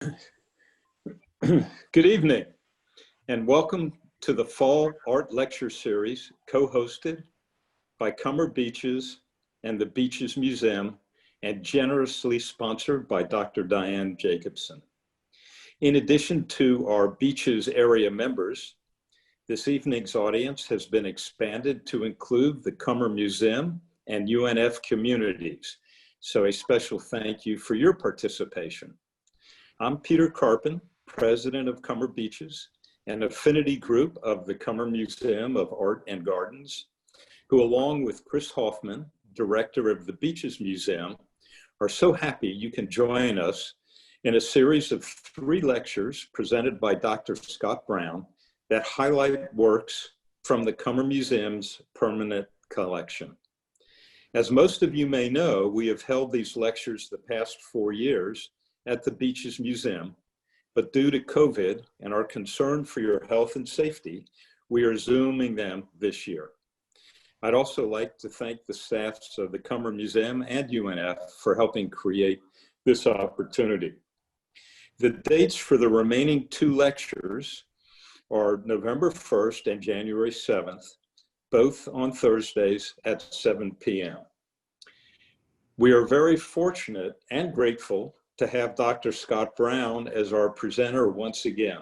Good evening, and welcome to the Fall Art Lecture Series, co-hosted by Cummer Beaches and the Beaches Museum, and generously sponsored by Dr. Diane Jacobson. In addition to our Beaches area members, this evening's audience has been expanded to include the Cummer Museum and UNF communities. So a special thank you for your participation. I'm Peter Carpin, president of Cummer Beaches, an affinity group of the Cummer Museum of Art and Gardens, who along with Chris Hoffman, director of the Beaches Museum, are so happy you can join us in a series of 3 lectures presented by Dr. Scott Brown that highlight works from the Cummer Museum's permanent collection. As most of you may know, we have held these lectures the past 4 years at the Beaches Museum, but due to COVID and our concern for your health and safety, we are Zooming them this year. I'd also like to thank the staffs of the Cummer Museum and UNF for helping create this opportunity. The dates for the remaining 2 lectures are November 1st and January 7th, both on Thursdays at 7 p.m. We are very fortunate and grateful to have Dr. Scott Brown as our presenter once again.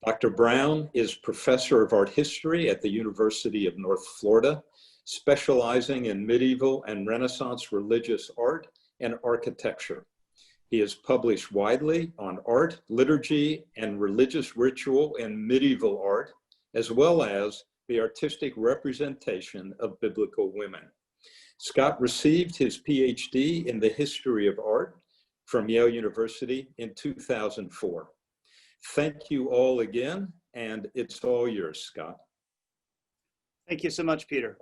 Dr. Brown is professor of art history at the University of North Florida, specializing in medieval and Renaissance religious art and architecture. He has published widely on art, liturgy, and religious ritual in medieval art, as well as the artistic representation of biblical women. Scott received his PhD in the history of art from Yale University in 2004. Thank you all again, and it's all yours, Scott. Thank you so much, Peter.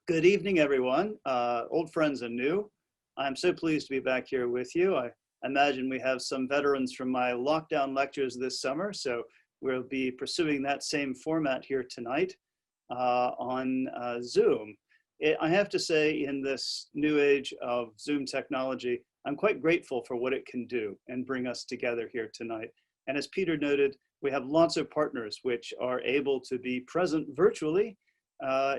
Good evening, everyone, old friends and new. I'm so pleased to be back here with you. I imagine we have some veterans from my lockdown lectures this summer, so we'll be pursuing that same format here tonight on Zoom. I have to say, in this new age of Zoom technology, I'm quite grateful for what it can do and bring us together here tonight. And as Peter noted, we have lots of partners which are able to be present virtually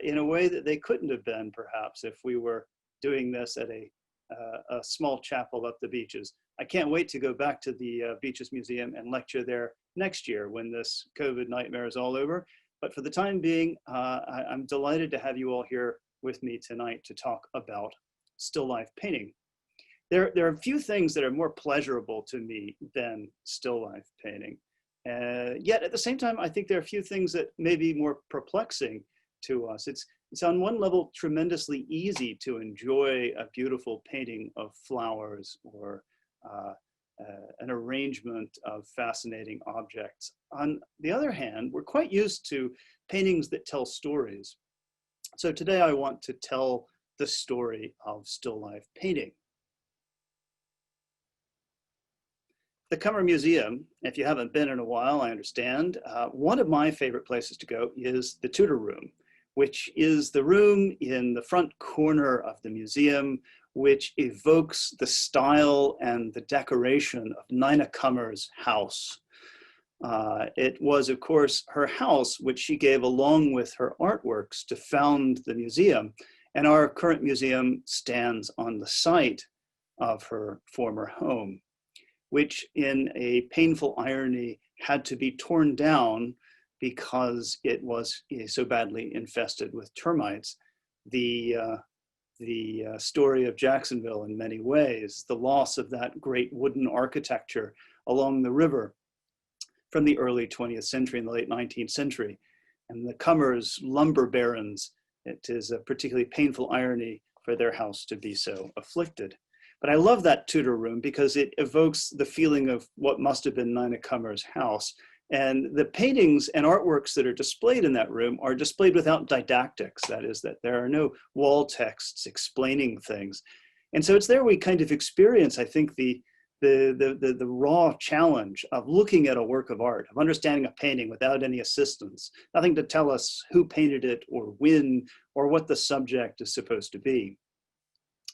in a way that they couldn't have been, perhaps, if we were doing this at a small chapel up the beaches. I can't wait to go back to the Beaches Museum and lecture there next year when this COVID nightmare is all over. But for the time being, I'm delighted to have you all here with me tonight to talk about still life painting. There are a few things that are more pleasurable to me than still life painting. Yet at the same time, I think there are a few things that may be more perplexing to us. It's on one level tremendously easy to enjoy a beautiful painting of flowers or an arrangement of fascinating objects. On the other hand, we're quite used to paintings that tell stories. So today I want to tell the story of still life painting. The Cummer Museum, if you haven't been in a while, I understand, one of my favorite places to go is the Tudor Room, which is the room in the front corner of the museum, which evokes the style and the decoration of Nina Cummer's house. It was, of course, her house, which she gave along with her artworks to found the museum. And our current museum stands on the site of her former home, which in a painful irony had to be torn down because it was so badly infested with termites. The story of Jacksonville in many ways, the loss of that great wooden architecture along the river from the early 20th century and the late 19th century. And the Cummers, lumber barons, it is a particularly painful irony for their house to be so afflicted. But I love that Tudor room because it evokes the feeling of what must have been Nina Cummer's house. And the paintings and artworks that are displayed in that room are displayed without didactics. That is, that there are no wall texts explaining things. And so it's there we kind of experience, I think, the raw challenge of looking at a work of art, of understanding a painting without any assistance, nothing to tell us who painted it or when or what the subject is supposed to be.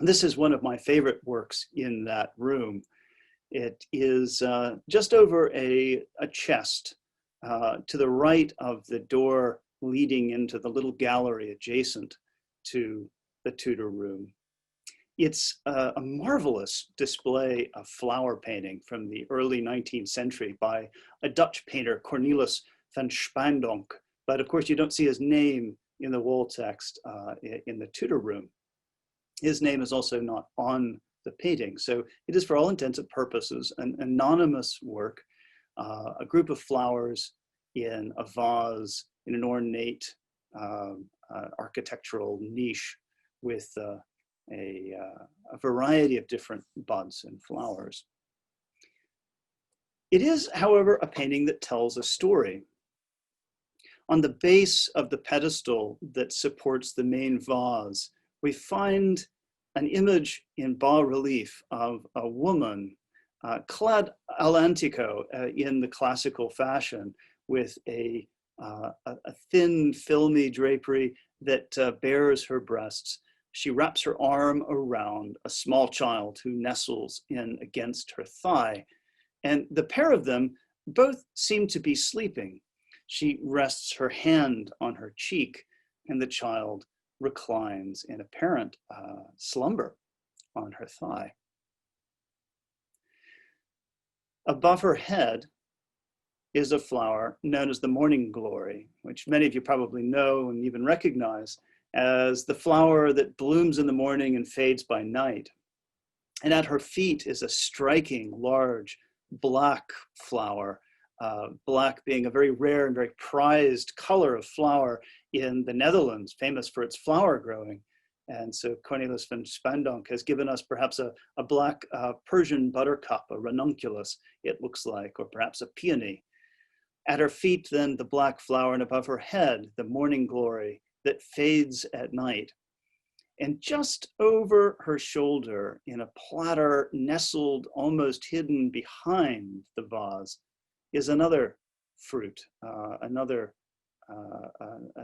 This is one of my favorite works in that room. It is just over a chest to the right of the door leading into the little gallery adjacent to the Tudor room. It's a marvelous display of flower painting from the early 19th century by a Dutch painter, Cornelis van Spaandonck. But of course, you don't see his name in the wall text in the Tudor room. His name is also not on the painting. So it is, for all intents and purposes, an anonymous work, a group of flowers in a vase in an ornate architectural niche with a variety of different buds and flowers. It is, however, a painting that tells a story. On the base of the pedestal that supports the main vase, we find an image in bas-relief of a woman clad all'antico in the classical fashion, with a thin, filmy drapery that bears her breasts. She wraps her arm around a small child who nestles in against her thigh. And the pair of them both seem to be sleeping. She rests her hand on her cheek, and the child reclines in apparent slumber on her thigh. Above her head is a flower known as the morning glory, which many of you probably know and even recognize as the flower that blooms in the morning and fades by night. And at her feet is a striking, large, black flower, black being a very rare and very prized color of flower in the Netherlands, famous for its flower growing. And so Cornelis van Spaandonck has given us perhaps a black Persian buttercup, a ranunculus, it looks like, or perhaps a peony. At her feet, then, the black flower, and above her head, the morning glory that fades at night. And just over her shoulder, in a platter nestled, almost hidden behind the vase, is another fruit, another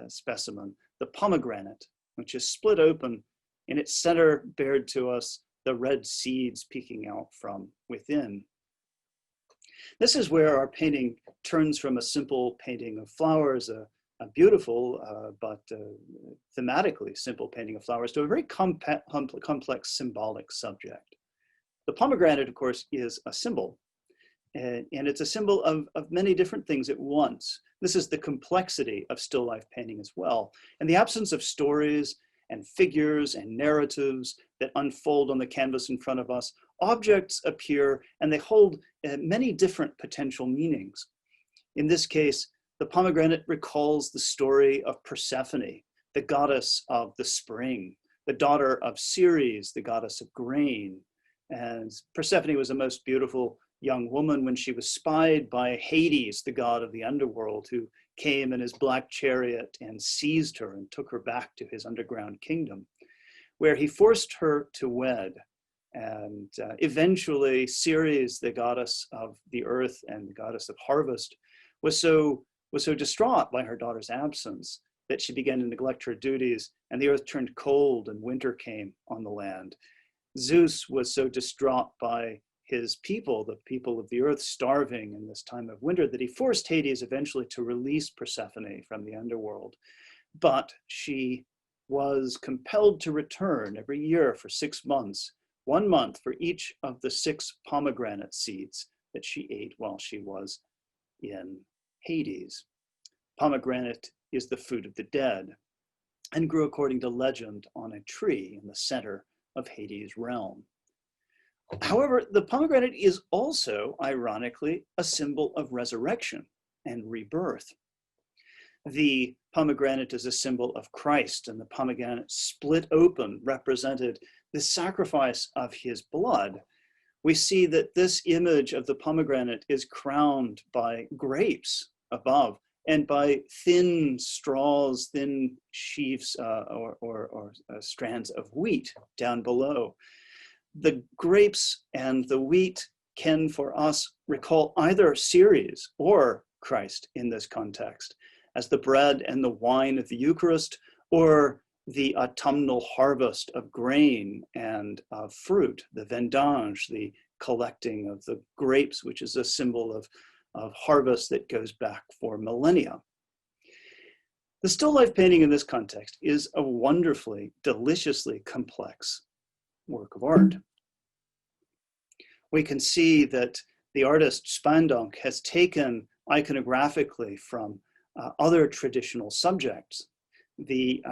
specimen, the pomegranate, which is split open. In its center, bared to us the red seeds peeking out from within. This is where our painting turns from a simple painting of flowers, a beautiful but thematically simple painting of flowers, to a very complex symbolic subject. The pomegranate, of course, is a symbol, and it's a symbol of many different things at once. This is the complexity of still life painting as well. And the absence of stories and figures and narratives that unfold on the canvas in front of us, objects appear and they hold many different potential meanings. In this case, the pomegranate recalls the story of Persephone, the goddess of the spring, the daughter of Ceres, the goddess of grain. And Persephone was a most beautiful young woman when she was spied by Hades, the god of the underworld, who came in his black chariot and seized her and took her back to his underground kingdom, where he forced her to wed. And eventually Ceres, the goddess of the earth and the goddess of harvest, was so distraught by her daughter's absence that she began to neglect her duties, and the earth turned cold and winter came on the land. Zeus was so distraught by his people, the people of the earth, starving in this time of winter, that he forced Hades eventually to release Persephone from the underworld. But she was compelled to return every year for 6 months, 1 month for each of the 6 pomegranate seeds that she ate while she was in Hades. Pomegranate is the food of the dead and grew, according to legend, on a tree in the center of Hades' realm. However, the pomegranate is also, ironically, a symbol of resurrection and rebirth. The pomegranate is a symbol of Christ, and the pomegranate split open represented the sacrifice of his blood. We see that this image of the pomegranate is crowned by grapes above and by thin straws, thin sheaves or strands of wheat down below. The grapes and the wheat can, for us, recall either Ceres or Christ in this context, as the bread and the wine of the Eucharist, or the autumnal harvest of grain and of fruit, the vendange, the collecting of the grapes, which is a symbol of harvest that goes back for millennia. The still life painting in this context is a wonderfully, deliciously complex work of art. We can see that the artist Spandonk has taken iconographically from other traditional subjects. The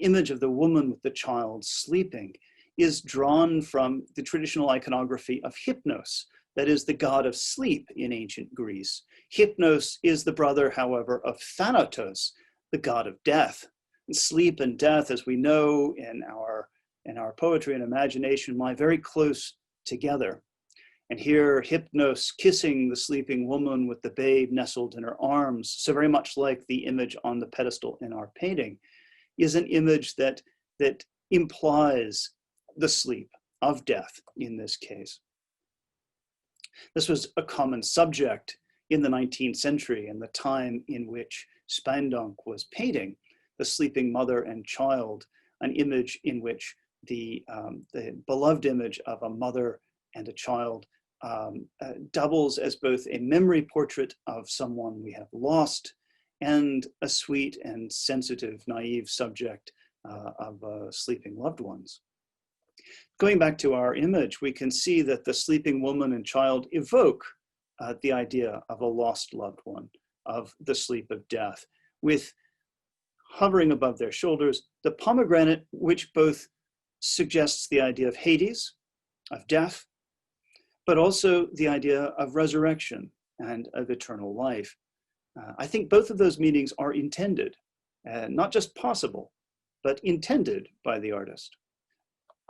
image of the woman with the child sleeping is drawn from the traditional iconography of Hypnos, that is the god of sleep in ancient Greece. Hypnos is the brother, however, of Thanatos, the god of death. And sleep and death, as we know in our poetry and imagination, lie very close together. And here, Hypnos kissing the sleeping woman with the babe nestled in her arms, so very much like the image on the pedestal in our painting, is an image that implies the sleep of death in this case. This was a common subject in the 19th century and the time in which Spandonk was painting the sleeping mother and child, an image in which the beloved image of a mother and a child doubles as both a memory portrait of someone we have lost and a sweet and sensitive, naive subject of sleeping loved ones. Going back to our image, we can see that the sleeping woman and child evoke the idea of a lost loved one, of the sleep of death, with hovering above their shoulders, the pomegranate, which both suggests the idea of Hades, of death, but also the idea of resurrection and of eternal life. I think both of those meanings are intended, not just possible, but intended by the artist.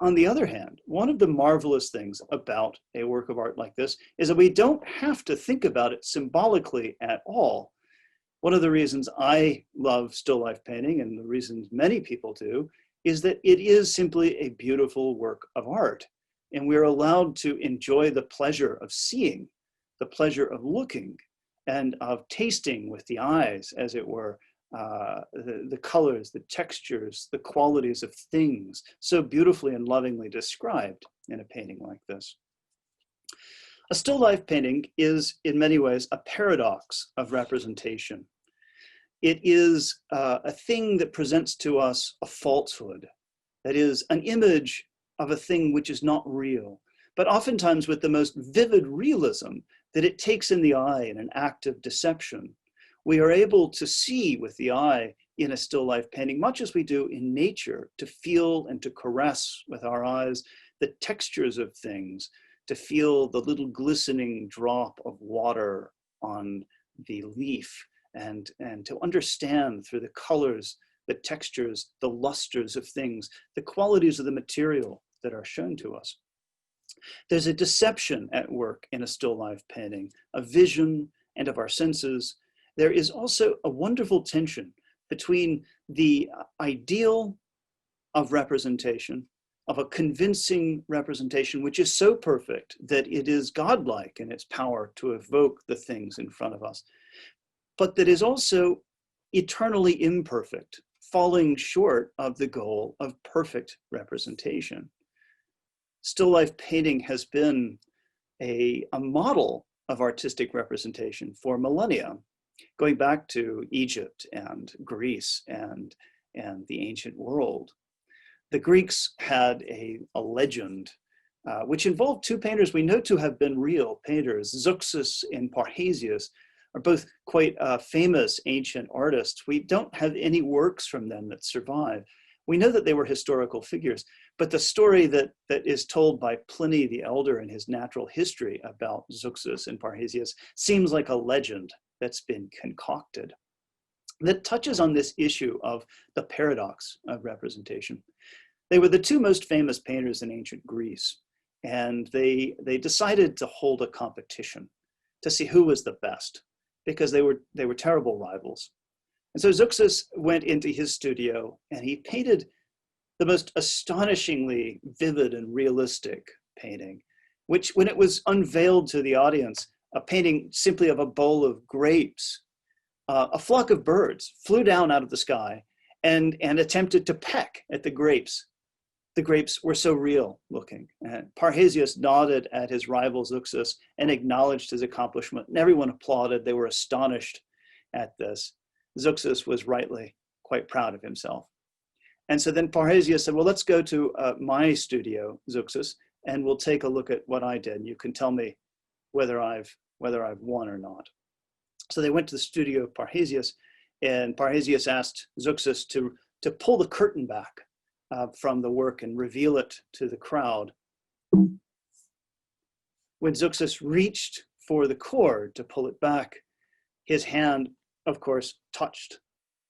On the other hand, one of the marvelous things about a work of art like this is that we don't have to think about it symbolically at all. One of the reasons I love still life painting, and the reasons many people do, is that it is simply a beautiful work of art. And we're allowed to enjoy the pleasure of seeing, the pleasure of looking, and of tasting with the eyes, as it were, the colors, the textures, the qualities of things, so beautifully and lovingly described in a painting like this. A still life painting is, in many ways, a paradox of representation. It is a thing that presents to us a falsehood, that is, an image of a thing which is not real, but oftentimes with the most vivid realism that it takes in the eye in an act of deception. We are able to see with the eye in a still life painting, much as we do in nature, to feel and to caress with our eyes the textures of things, to feel the little glistening drop of water on the leaf, and to understand through the colors, the textures, the lusters of things, the qualities of the material that are shown to us. There's a deception at work in a still life painting, a vision and of our senses. There is also a wonderful tension between the ideal of representation, of a convincing representation, which is so perfect that it is godlike in its power to evoke the things in front of us, but that is also eternally imperfect, falling short of the goal of perfect representation. Still life painting has been a model of artistic representation for millennia, going back to Egypt and Greece and the ancient world. The Greeks had a legend which involved two painters we know to have been real painters. Zeuxis and Parrhasius are both quite famous ancient artists. We don't have any works from them that survive. We know that they were historical figures, but the story that is told by Pliny the Elder in his natural history about Zeuxis and Parrhasius seems like a legend that's been concocted that touches on this issue of the paradox of representation. They were the two most famous painters in ancient Greece, and they decided to hold a competition to see who was the best, because they were terrible rivals. And so Zeuxis went into his studio and he painted the most astonishingly vivid and realistic painting, which, when it was unveiled to the audience, a painting simply of a bowl of grapes, a flock of birds flew down out of the sky and attempted to peck at the grapes the grapes were so real looking. And Parrhasius nodded at his rival Zeuxis and acknowledged his accomplishment, and everyone applauded. They were astonished at this. Zeuxis was rightly quite proud of himself. And so then Parrhasius said, well, let's go to my studio, Zeuxis, and we'll take a look at what I did. And you can tell me whether I've won or not. So they went to the studio of Parrhasius, and Parrhasius asked Zeuxis to pull the curtain back from the work and reveal it to the crowd. When Zeuxis reached for the cord to pull it back, his hand, of course, touched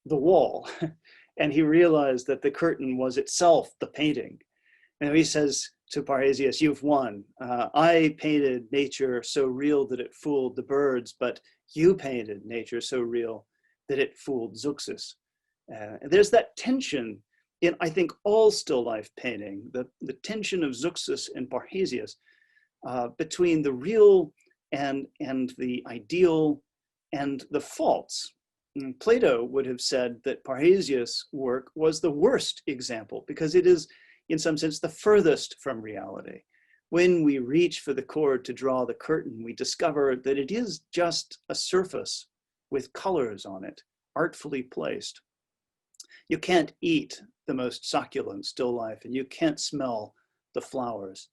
the wall, and he realized that the curtain was itself the painting. And he says to Parrhasius, you've won. I painted nature so real that it fooled the birds, but you painted nature so real that it fooled Zeuxis. There's that tension in, I think, all still life painting, the tension of Zeuxis and Parrhasius between the real and the ideal and the false. And Plato would have said that Parrhasius' work was the worst example because it is, in some sense, the furthest from reality. When we reach for the cord to draw the curtain, we discover that it is just a surface with colors on it, artfully placed. You can't eat the most succulent still life, and you can't smell the flowers.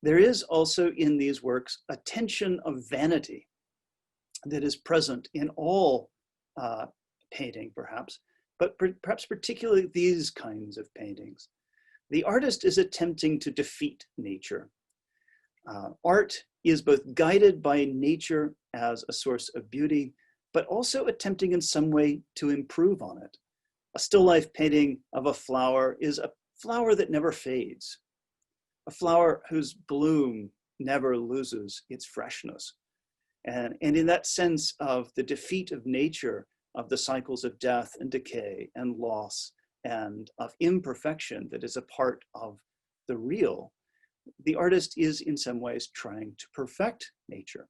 There is also in these works a tension of vanity that is present in all painting, perhaps, but perhaps particularly these kinds of paintings. The artist is attempting to defeat nature. Art is both guided by nature as a source of beauty, but also attempting in some way to improve on it. A still life painting of a flower is a flower that never fades, a flower whose bloom never loses its freshness. And in that sense of the defeat of nature, of the cycles of death and decay and loss and of imperfection that is a part of the real, the artist is in some ways trying to perfect nature.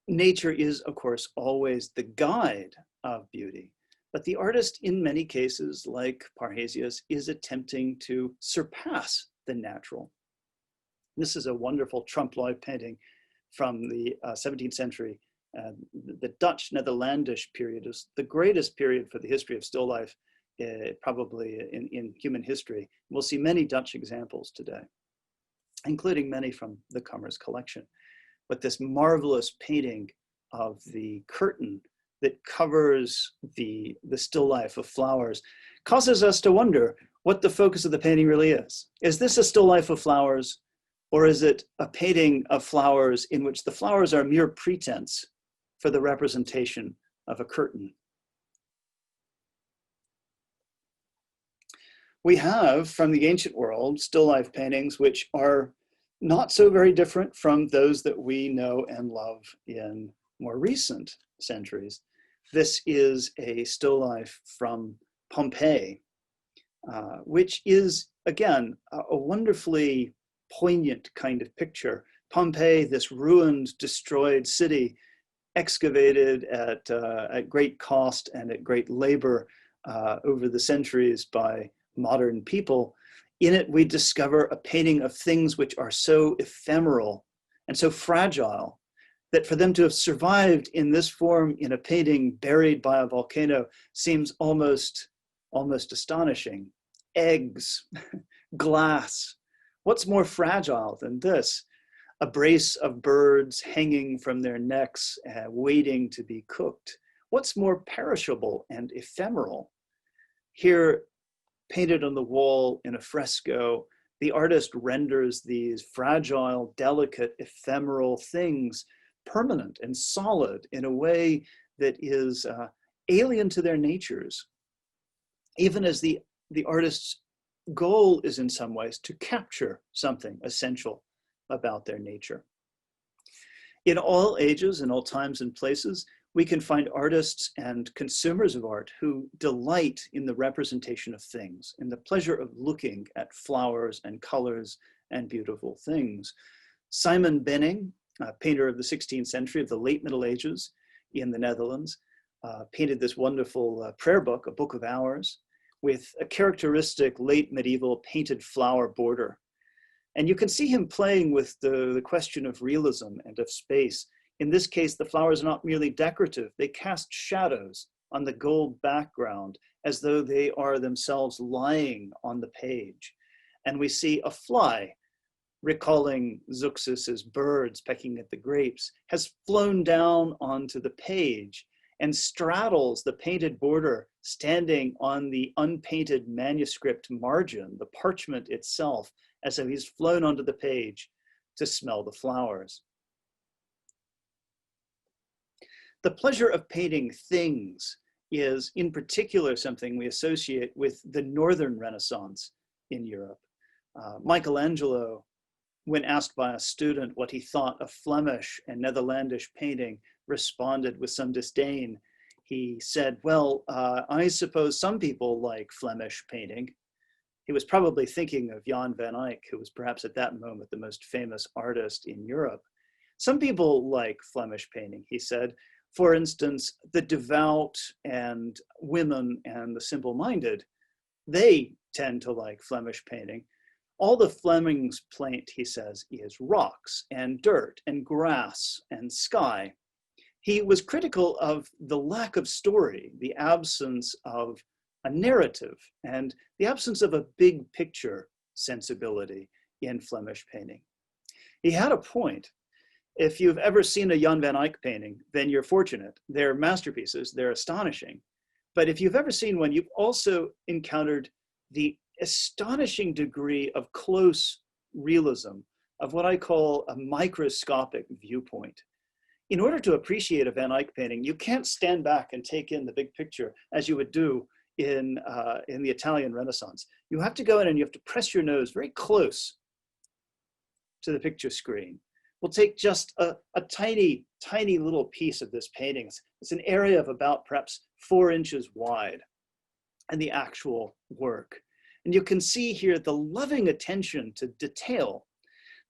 Nature is, of course, always the guide of beauty, but the artist in many cases, like Parrhasius, is attempting to surpass the natural. This is a wonderful trompe-l'oeil painting from the 17th century. The Dutch Netherlandish period is the greatest period for the history of still life, probably in human history. We'll see many Dutch examples today, including many from the Cummer's collection. But this marvelous painting of the curtain that covers the still life of flowers causes us to wonder what the focus of the painting really is. Is this a still life of flowers, or is it a painting of flowers in which the flowers are mere pretense for the representation of a curtain? We have, from the ancient world, still life paintings which are not so very different from those that we know and love in more recent centuries. This is a still life from Pompeii, which is, again, a wonderfully poignant kind of picture. Pompeii, this ruined, destroyed city, excavated at great cost and at great labor over the centuries by modern people. In it, we discover a painting of things which are so ephemeral and so fragile that for them to have survived in this form in a painting buried by a volcano seems almost astonishing. Eggs, glass. What's more fragile than this? A brace of birds hanging from their necks, waiting to be cooked. What's more perishable and ephemeral? Here, painted on the wall in a fresco, the artist renders these fragile, delicate, ephemeral things permanent and solid in a way that is alien to their natures, even as the artist's goal is in some ways to capture something essential about their nature. In all ages, in all times and places, we can find artists and consumers of art who delight in the representation of things, in the pleasure of looking at flowers and colors and beautiful things. Simon Benning, a painter of the 16th century, of the late Middle Ages in the Netherlands, painted this wonderful prayer book, a book of hours, with a characteristic late medieval painted flower border. And you can see him playing with the question of realism and of space. In this case, the flowers are not merely decorative, they cast shadows on the gold background as though they are themselves lying on the page. And we see a fly, recalling Zeuxis's birds pecking at the grapes, has flown down onto the page and straddles the painted border, standing on the unpainted manuscript margin, the parchment itself, as though he's flown onto the page to smell the flowers. The pleasure of painting things is in particular something we associate with the Northern Renaissance in Europe. Michelangelo, when asked by a student what he thought of Flemish and Netherlandish painting, responded with some disdain. He said, well, I suppose some people like Flemish painting. He was probably thinking of Jan van Eyck, who was perhaps at that moment the most famous artist in Europe. Some people like Flemish painting, he said. For instance, the devout and women and the simple-minded, they tend to like Flemish painting. All the Flemings paint, he says, is rocks and dirt and grass and sky. He was critical of the lack of story, the absence of a narrative, and the absence of a big picture sensibility in Flemish painting. He had a point. If you've ever seen a Jan van Eyck painting, then you're fortunate. They're masterpieces, they're astonishing. But if you've ever seen one, you've also encountered the astonishing degree of close realism, of what I call a microscopic viewpoint. In order to appreciate a Van Eyck painting, you can't stand back and take in the big picture as you would do in the Italian Renaissance. You have to go in and you have to press your nose very close to the picture screen. We'll take just a tiny, tiny little piece of this painting. It's an area of about perhaps 4 inches wide, and the actual work. And you can see here the loving attention to detail.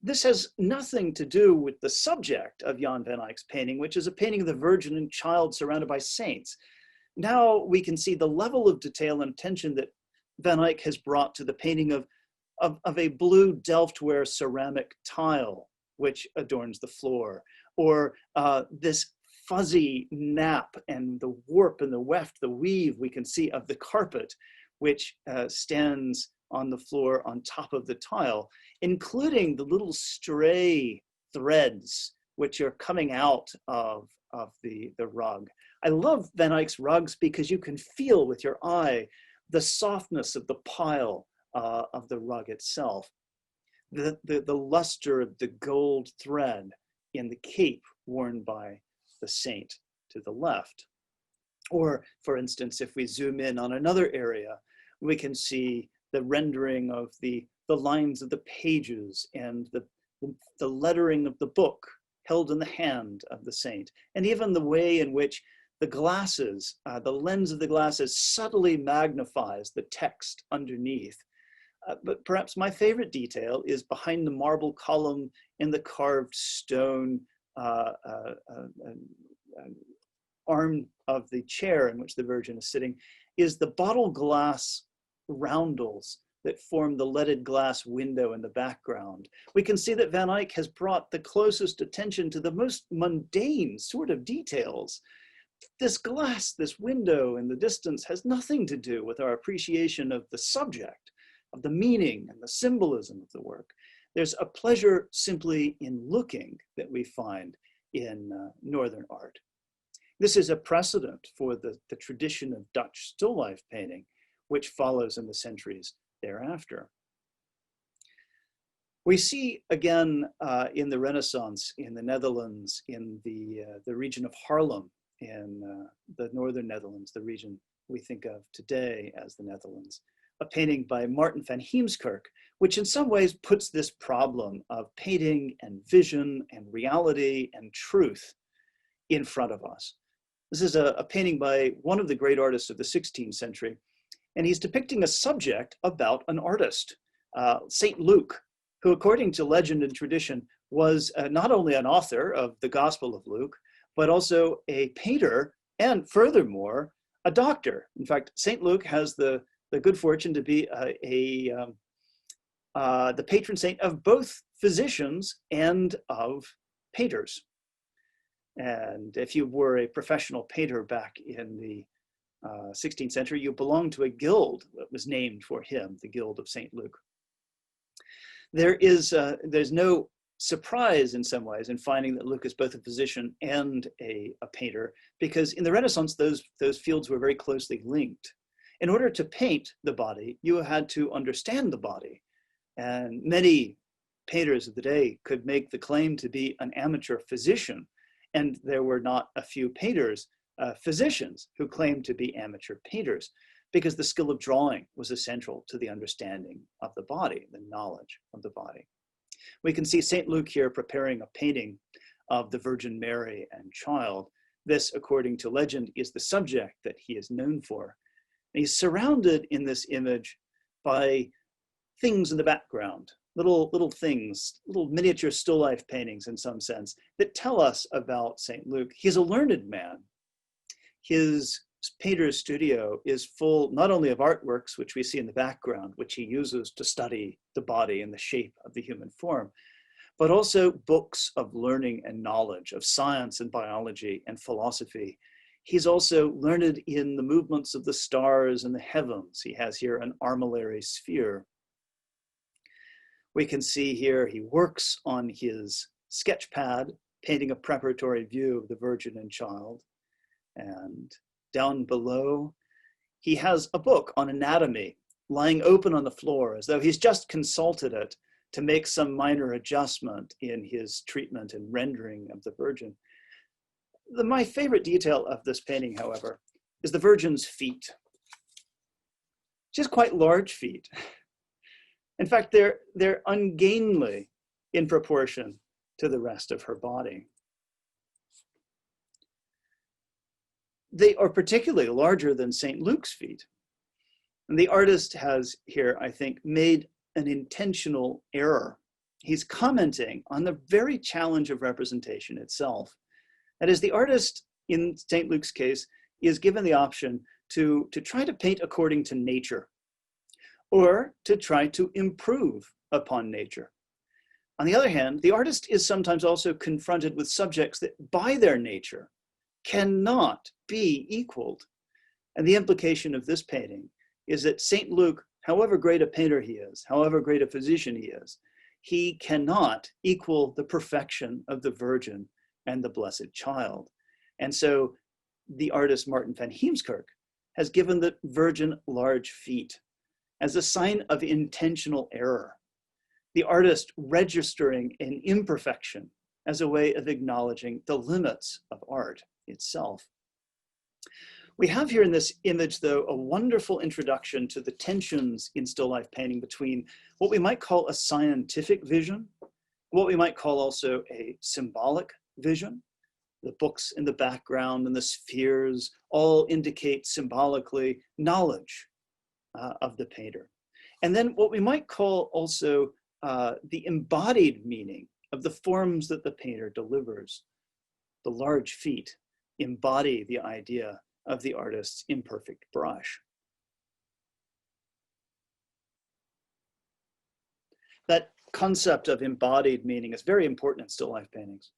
This has nothing to do with the subject of Jan van Eyck's painting, which is a painting of the Virgin and Child surrounded by saints. Now we can see the level of detail and attention that Van Eyck has brought to the painting of a blue Delftware ceramic tile, which adorns the floor, or this fuzzy nap and the warp and the weft, the weave we can see of the carpet, which stands on the floor on top of the tile, including the little stray threads which are coming out of the rug. I love Van Eyck's rugs because you can feel with your eye the softness of the pile of the rug itself, the luster of the gold thread in the cape worn by the saint to the left. Or, for instance, if we zoom in on another area, we can see the rendering of the lines of the pages and the lettering of the book held in the hand of the saint, and even the way in which the glasses, the lens of the glasses subtly magnifies the text underneath. But perhaps my favorite detail is behind the marble column in the carved stone arm of the chair in which the Virgin is sitting, is the bottle glass roundels that form the leaded glass window in the background. We can see that Van Eyck has brought the closest attention to the most mundane sort of details. This glass, this window in the distance has nothing to do with our appreciation of the subject, of the meaning and the symbolism of the work. There's a pleasure simply in looking that we find in Northern art. This is a precedent for the tradition of Dutch still life painting, which follows in the centuries thereafter. We see again in the Renaissance in the Netherlands, in the region of Haarlem, in the northern Netherlands, the region we think of today as the Netherlands, a painting by Martin van Heemskerk, which in some ways puts this problem of painting and vision and reality and truth in front of us. This is a painting by one of the great artists of the 16th century, and he's depicting a subject about an artist, Saint Luke, who according to legend and tradition was not only an author of the Gospel of Luke, but also a painter and furthermore, a doctor. In fact, Saint Luke has the the good fortune to be the patron saint of both physicians and of painters. And if you were a professional painter back in the 16th century, you belonged to a guild that was named for him, the Guild of St. Luke. There's no surprise in some ways in finding that Luke is both a physician and a painter, because in the Renaissance, those fields were very closely linked. In order to paint the body, you had to understand the body. And many painters of the day could make the claim to be an amateur physician. And there were not a few painters, physicians, who claimed to be amateur painters, because the skill of drawing was essential to the understanding of the body, the knowledge of the body. We can see St. Luke here preparing a painting of the Virgin Mary and Child. This, according to legend, is the subject that he is known for. And he's surrounded in this image by things in the background, little things, little miniature still life paintings in some sense, that tell us about St. Luke. He's a learned man. His painter's studio is full not only of artworks, which we see in the background, which he uses to study the body and the shape of the human form, but also books of learning and knowledge, of science and biology and philosophy. He's also learned in the movements of the stars and the heavens. He has here an armillary sphere. We can see here he works on his sketch pad, painting a preparatory view of the Virgin and Child. And down below, he has a book on anatomy lying open on the floor, as though he's just consulted it to make some minor adjustment in his treatment and rendering of the Virgin. My favorite detail of this painting, however, is the Virgin's feet. She has quite large feet. In fact, they're ungainly in proportion to the rest of her body. They are particularly larger than St. Luke's feet. And the artist has here, I think, made an intentional error. He's commenting on the very challenge of representation itself. That is, the artist, in St. Luke's case, is given the option to try to paint according to nature, or to try to improve upon nature. On the other hand, the artist is sometimes also confronted with subjects that by their nature cannot be equaled. And the implication of this painting is that St. Luke, however great a painter he is, however great a physician he is, he cannot equal the perfection of the Virgin and the Blessed Child. And so the artist Martin van Heemskerk has given the Virgin large feet as a sign of intentional error. The artist registering an imperfection as a way of acknowledging the limits of art itself. We have here in this image, though, a wonderful introduction to the tensions in still life painting between what we might call a scientific vision, what we might call also a symbolic vision. The books in the background and the spheres all indicate symbolically knowledge of the painter. And then what we might call also the embodied meaning of the forms that the painter delivers. The large feet embody the idea of the artist's imperfect brush. That concept of embodied meaning is very important in still life paintings.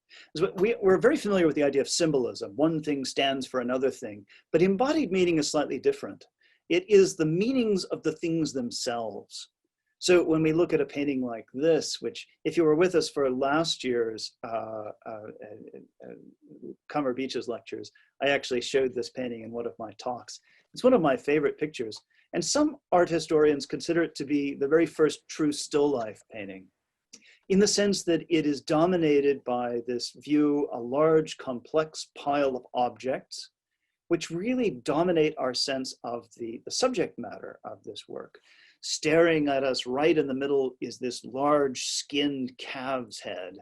We're very familiar with the idea of symbolism. One thing stands for another thing, but embodied meaning is slightly different. It is the meanings of the things themselves. So when we look at a painting like this, which if you were with us for last year's Cummer Beaches lectures, I actually showed this painting in one of my talks. It's one of my favorite pictures. And some art historians consider it to be the very first true still life painting, in the sense that it is dominated by this view, a large complex pile of objects, which really dominate our sense of the subject matter of this work. Staring at us right in the middle is this large skinned calf's head,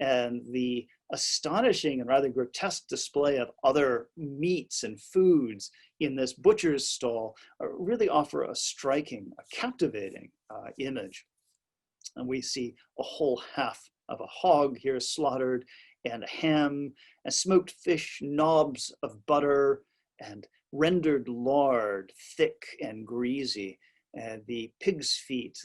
and the astonishing and rather grotesque display of other meats and foods in this butcher's stall really offer a striking, a captivating image. And we see a whole half of a hog here slaughtered, and a ham, and smoked fish, knobs of butter, and rendered lard, thick and greasy, and the pig's feet,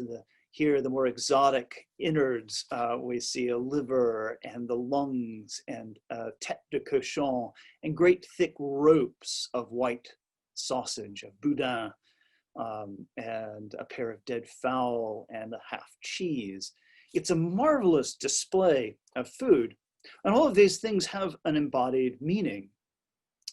here the more exotic innards. We see a liver and the lungs and tête de cochon and great thick ropes of white sausage, of boudin, and a pair of dead fowl and a half cheese. It's a marvelous display of food. And all of these things have an embodied meaning.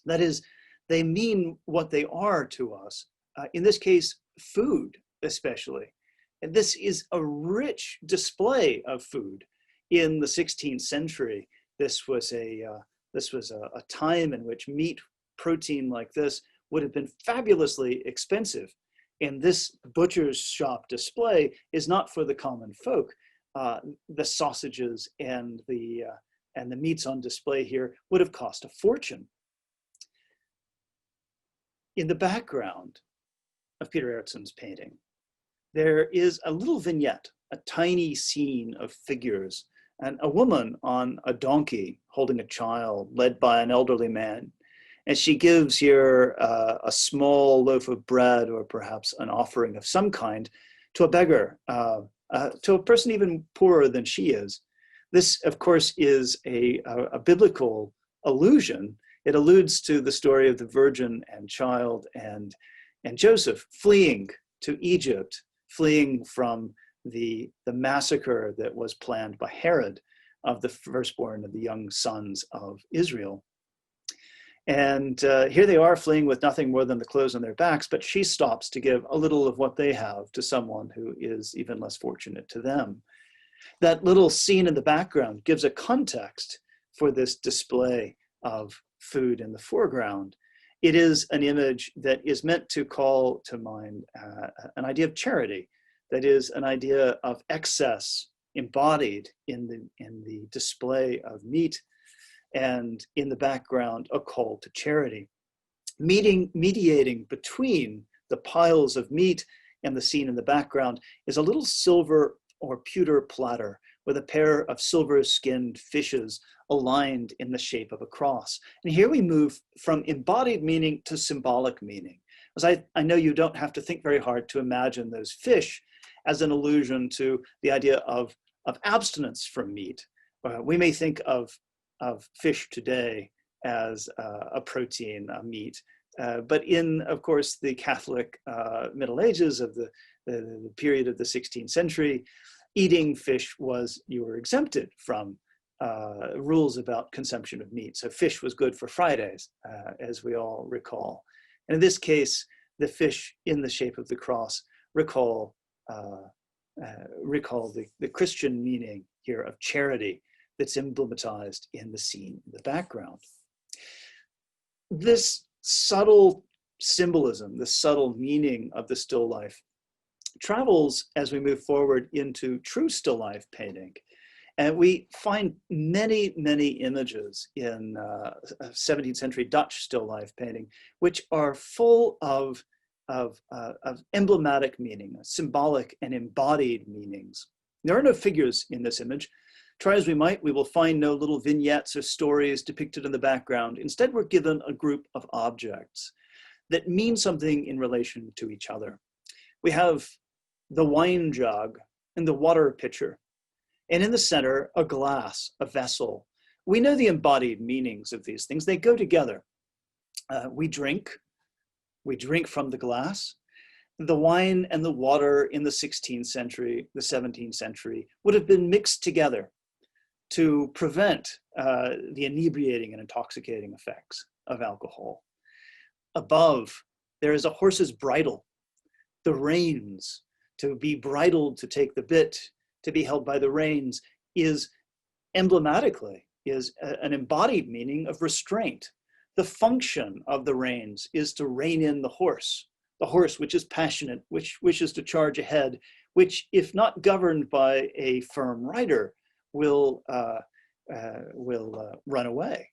That is, they mean what they are to us. In this case, food especially. And this is a rich display of food. In the 16th century, this was a time in which meat, protein like this, would have been fabulously expensive. And this butcher's shop display is not for the common folk. The sausages and the meats on display here would have cost a fortune. In the background of Peter Eriksson's painting, there is a little vignette, a tiny scene of figures, and a woman on a donkey holding a child led by an elderly man. And she gives here a small loaf of bread, or perhaps an offering of some kind, to a beggar, to a person even poorer than she is. This, of course, is a biblical allusion. It alludes to the story of the Virgin and child and Joseph fleeing to Egypt, fleeing from the massacre that was planned by Herod of the firstborn of the young sons of Israel. And here they are fleeing with nothing more than the clothes on their backs, but she stops to give a little of what they have to someone who is even less fortunate to them. That little scene in the background gives a context for this display of food in the foreground. It is an image that is meant to call to mind an idea of charity, that is, an idea of excess embodied in the display of meat, and in the background, a call to charity. Mediating between the piles of meat and the scene in the background is a little silver or pewter platter with a pair of silver-skinned fishes aligned in the shape of a cross. And here we move from embodied meaning to symbolic meaning. As I know you don't have to think very hard to imagine those fish as an allusion to the idea of abstinence from meat. We may think of fish today as a protein, a meat, but in, of course, the Catholic Middle Ages of the period of the 16th century, eating fish was, you were exempted from rules about consumption of meat. So fish was good for Fridays, as we all recall. And in this case, the fish in the shape of the cross recall the Christian meaning here of charity that's emblematized in the scene in the background. This subtle symbolism, the subtle meaning of the still life travels as we move forward into true still life painting. And we find many, many images in 17th century Dutch still life painting, which are full of emblematic meaning, symbolic and embodied meanings. There are no figures in this image. Try as we might, we will find no little vignettes or stories depicted in the background. Instead, we're given a group of objects that mean something in relation to each other. We have the wine jug and the water pitcher, and in the center, a glass, a vessel. We know the embodied meanings of these things. They go together. We drink from the glass. The wine and the water in the 16th century, the 17th century, would have been mixed together to prevent the inebriating and intoxicating effects of alcohol. Above, there is a horse's bridle. The reins, to be bridled, to take the bit, to be held by the reins, is emblematically, is an embodied meaning of restraint. The function of the reins is to rein in the horse which is passionate, which wishes to charge ahead, which, if not governed by a firm rider, will run away.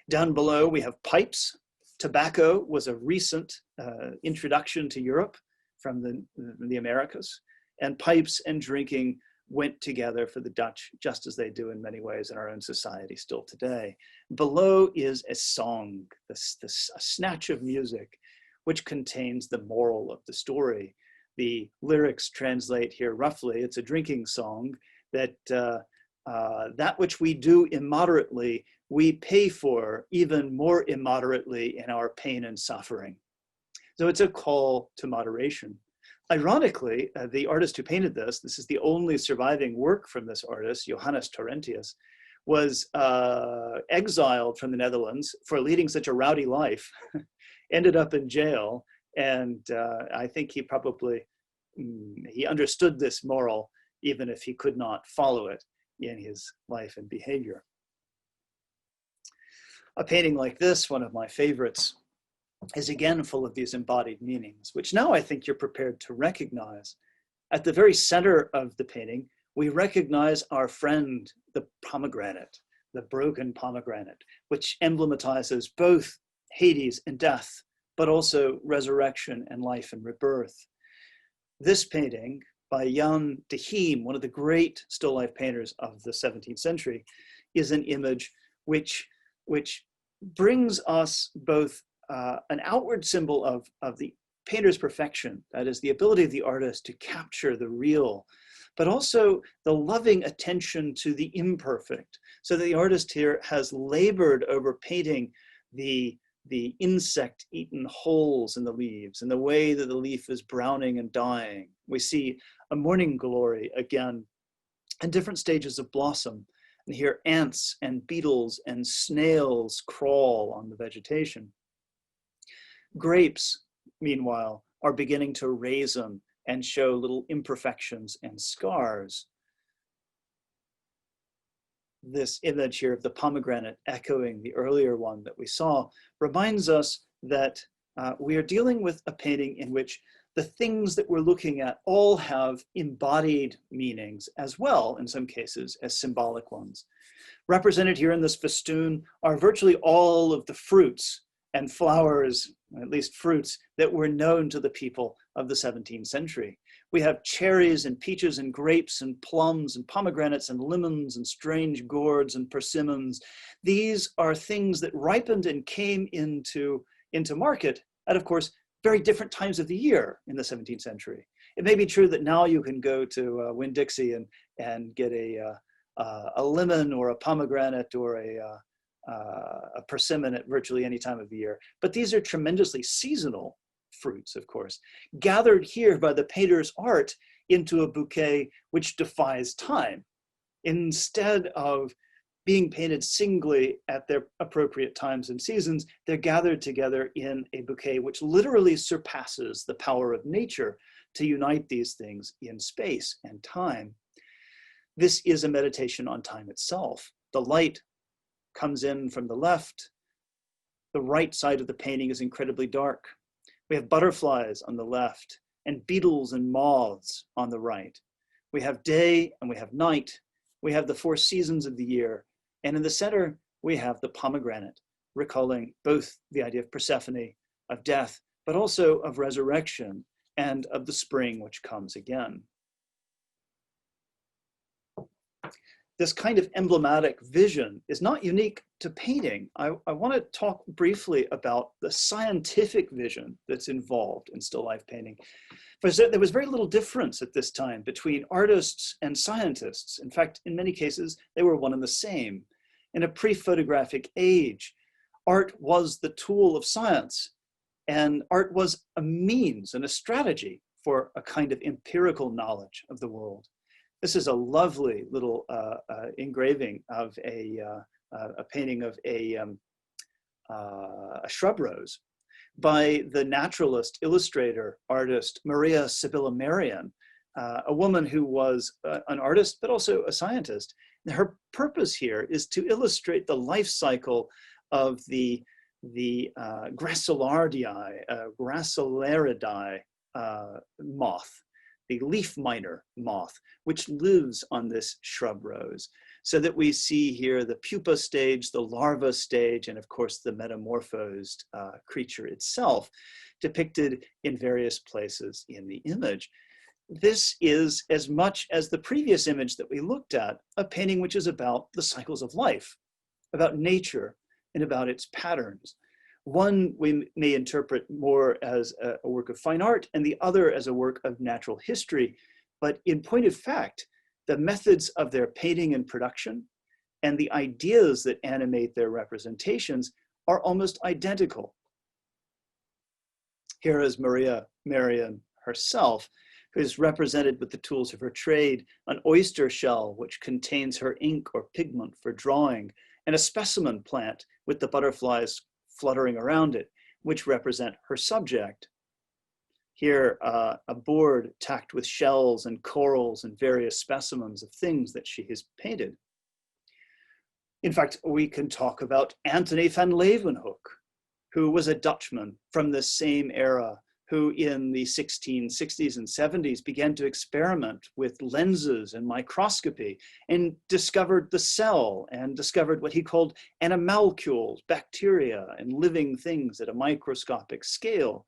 Down below, we have pipes. Tobacco was a recent introduction to Europe from the Americas, and pipes and drinking went together for the Dutch, just as they do in many ways in our own society still today. Below is a song, a snatch of music, which contains the moral of the story. The lyrics translate here roughly. It's a drinking song that that which we do immoderately, we pay for even more immoderately in our pain and suffering. So it's a call to moderation. Ironically, the artist who painted this is the only surviving work from this artist, Johannes Torrentius, was exiled from the Netherlands for leading such a rowdy life, ended up in jail, and I think he probably, he understood this moral, even if he could not follow it in his life and behavior. A painting like this, one of my favorites, is again full of these embodied meanings, which now I think you're prepared to recognize. At the very center of the painting, we recognize our friend, the pomegranate, the broken pomegranate, which emblematizes both Hades and death, but also resurrection and life and rebirth. This painting by Jan de Heem, one of the great still life painters of the 17th century, is an image which brings us both an outward symbol of the painter's perfection, that is the ability of the artist to capture the real, but also the loving attention to the imperfect. So the artist here has labored over painting the insect-eaten holes in the leaves and the way that the leaf is browning and dying. We see a morning glory again and different stages of blossom. And here ants and beetles and snails crawl on the vegetation. Grapes, meanwhile, are beginning to raisin and show little imperfections and scars. This image here of the pomegranate, echoing the earlier one that we saw, reminds us that we are dealing with a painting in which the things that we're looking at all have embodied meanings as well, in some cases, as symbolic ones. Represented here in this festoon are virtually all of the fruits and flowers, at least fruits, that were known to the people of the 17th century. We have cherries and peaches and grapes and plums and pomegranates and lemons and strange gourds and persimmons. These are things that ripened and came into market at, of course, very different times of the year in the 17th century. It may be true that now you can go to Winn-Dixie and get a lemon or a pomegranate or a persimmon at virtually any time of the year. But these are tremendously seasonal fruits, of course, gathered here by the painter's art into a bouquet which defies time. Instead of being painted singly at their appropriate times and seasons, they're gathered together in a bouquet which literally surpasses the power of nature to unite these things in space and time. This is a meditation on time itself. The light comes in from the left. The right side of the painting is incredibly dark. We have butterflies on the left and beetles and moths on the right. We have day and we have night. We have the 4 seasons of the year. And in the center, we have the pomegranate, recalling both the idea of Persephone, of death, but also of resurrection and of the spring which comes again. This kind of emblematic vision is not unique to painting. I want to talk briefly about the scientific vision that's involved in still life painting. Because there was very little difference at this time between artists and scientists. In fact, in many cases, they were one and the same. In a pre-photographic age, art was the tool of science, and art was a means and a strategy for a kind of empirical knowledge of the world. This is a lovely little engraving of a painting of a shrub rose by the naturalist, illustrator, artist, Maria Sibylla Merian, a woman who was an artist, but also a scientist. Her purpose here is to illustrate the life cycle of the Gracillaridae moth, the leaf miner moth, which lives on this shrub rose. So that we see here the pupa stage, the larva stage, and of course the metamorphosed creature itself depicted in various places in the image. this is, as much as the previous image that we looked at, a painting which is about the cycles of life, about nature, and about its patterns. One we may interpret more as a work of fine art, and the other as a work of natural history. But in point of fact, the methods of their painting and production and the ideas that animate their representations are almost identical. Here is Maria Marion herself, who is represented with the tools of her trade, an oyster shell which contains her ink or pigment for drawing, and a specimen plant with the butterflies fluttering around it, which represent her subject. Here, a board tacked with shells and corals and various specimens of things that she has painted. In fact, we can talk about Antony van Leeuwenhoek, who was a Dutchman from the same era, who in the 1660s and 70s began to experiment with lenses and microscopy and discovered the cell and discovered what he called animalcules, bacteria and living things at a microscopic scale.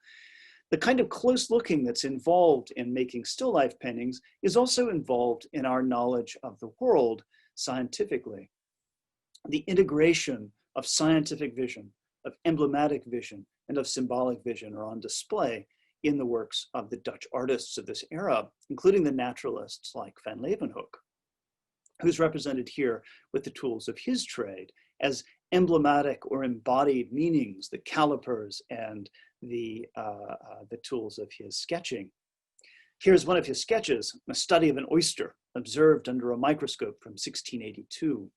The kind of close looking that's involved in making still life paintings is also involved in our knowledge of the world scientifically. The integration of scientific vision, of emblematic vision, and of symbolic vision are on display in the works of the Dutch artists of this era, including the naturalists like van Leeuwenhoek, who's represented here with the tools of his trade as emblematic or embodied meanings, the calipers and the tools of his sketching. Here's one of his sketches, a study of an oyster observed under a microscope from 1682.